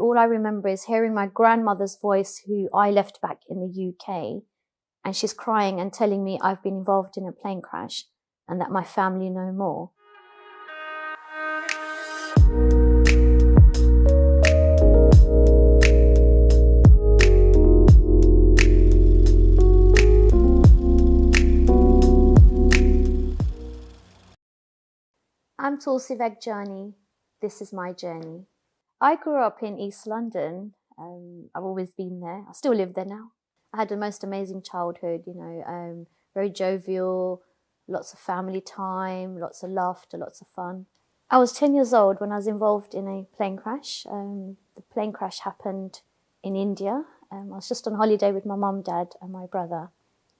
All I remember is hearing my grandmother's voice, who I left back in the UK, and she's crying and telling me I've been involved in a plane crash and that my family know more. I'm Tulsi Vagjiani. This is my journey. I grew up in East London. I've always been there. I still live there now. I had the most amazing childhood, very jovial, lots of family time, lots of laughter, lots of fun. I was 10 years old when I was involved in a plane crash. The plane crash happened in India. I was just on holiday with my mum, dad and my brother.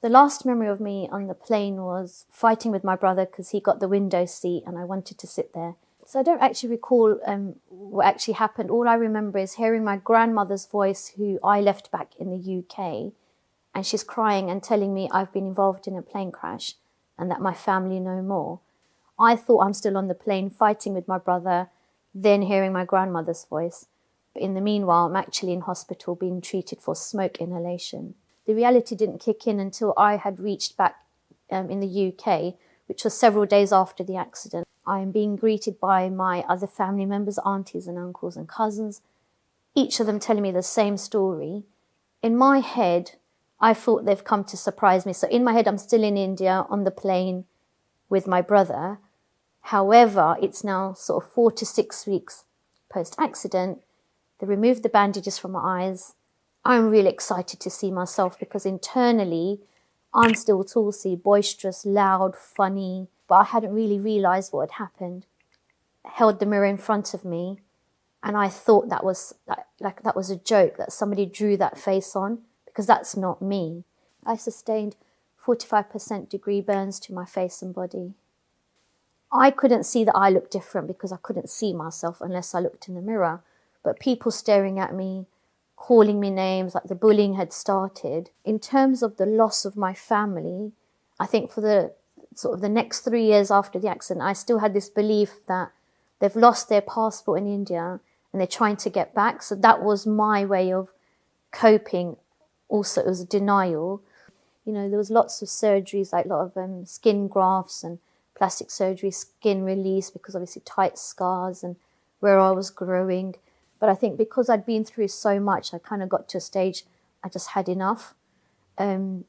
The last memory of me on the plane was fighting with my brother because he got the window seat and I wanted to sit there. So I don't actually recall what actually happened. All I remember is hearing my grandmother's voice, who I left back in the UK, and she's crying and telling me I've been involved in a plane crash and that my family know more. I thought I'm still on the plane fighting with my brother, then hearing my grandmother's voice. But in the meanwhile, I'm actually in hospital being treated for smoke inhalation. The reality didn't kick in until I had reached back in the UK, which was several days after the accident. I am being greeted by my other family members, aunties and uncles and cousins, each of them telling me the same story. In my head, I thought they've come to surprise me. So in my head, I'm still in India on the plane with my brother. However, it's now sort of 4 to 6 weeks post-accident. They removed the bandages from my eyes. I'm really excited to see myself because internally, I'm still Tulsi, boisterous, loud, funny, but I hadn't really realised what had happened. I held the mirror in front of me and I thought that was like that was a joke, that somebody drew that face on, because that's not me. I sustained 45% degree burns to my face and body. I couldn't see that I looked different because I couldn't see myself unless I looked in the mirror, but people staring at me, calling me names, like the bullying had started. In terms of the loss of my family, I think for the sort of the next 3 years after the accident, I still had this belief that they've lost their passport in India and they're trying to get back. So that was my way of coping. Also, it was a denial. There was lots of surgeries, like a lot of skin grafts and plastic surgery, skin release, because obviously tight scars and where I was growing. But I think because I'd been through so much, I kind of got to a stage I just had enough. So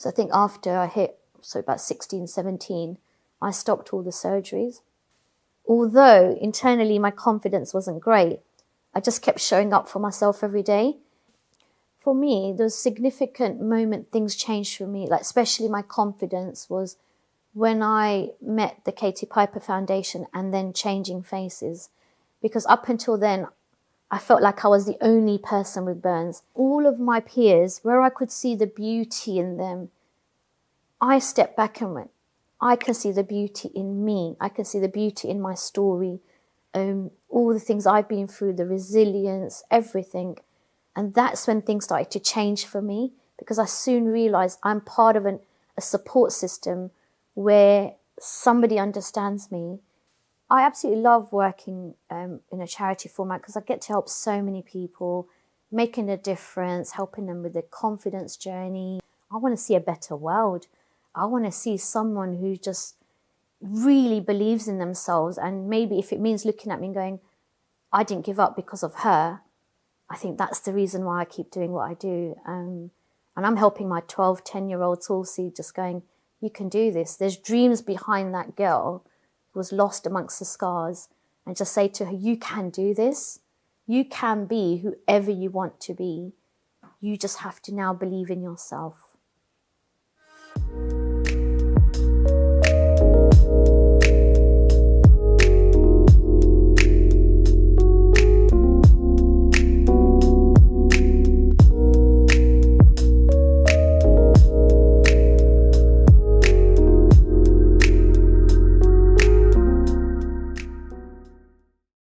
I think after I hit, about 16, 17, I stopped all the surgeries. Although internally my confidence wasn't great, I just kept showing up for myself every day. For me, the significant moment things changed for me, like especially my confidence, was when I met the Katie Piper Foundation and then Changing Faces. Because up until then, I felt like I was the only person with burns. All of my peers, where I could see the beauty in them, I stepped back and went, I can see the beauty in me. I can see the beauty in my story, all the things I've been through, the resilience, everything. And that's when things started to change for me, because I soon realized I'm part of a support system where somebody understands me. I absolutely love working in a charity format because I get to help so many people, making a difference, helping them with their confidence journey. I want to see a better world. I want to see someone who just really believes in themselves, and maybe if it means looking at me and going, I didn't give up because of her, I think that's the reason why I keep doing what I do. And I'm helping my 12, 10-year-old Tulsi, just going, you can do this. There's dreams behind that girl who was lost amongst the scars, and just say to her, you can do this. You can be whoever you want to be. You just have to now believe in yourself.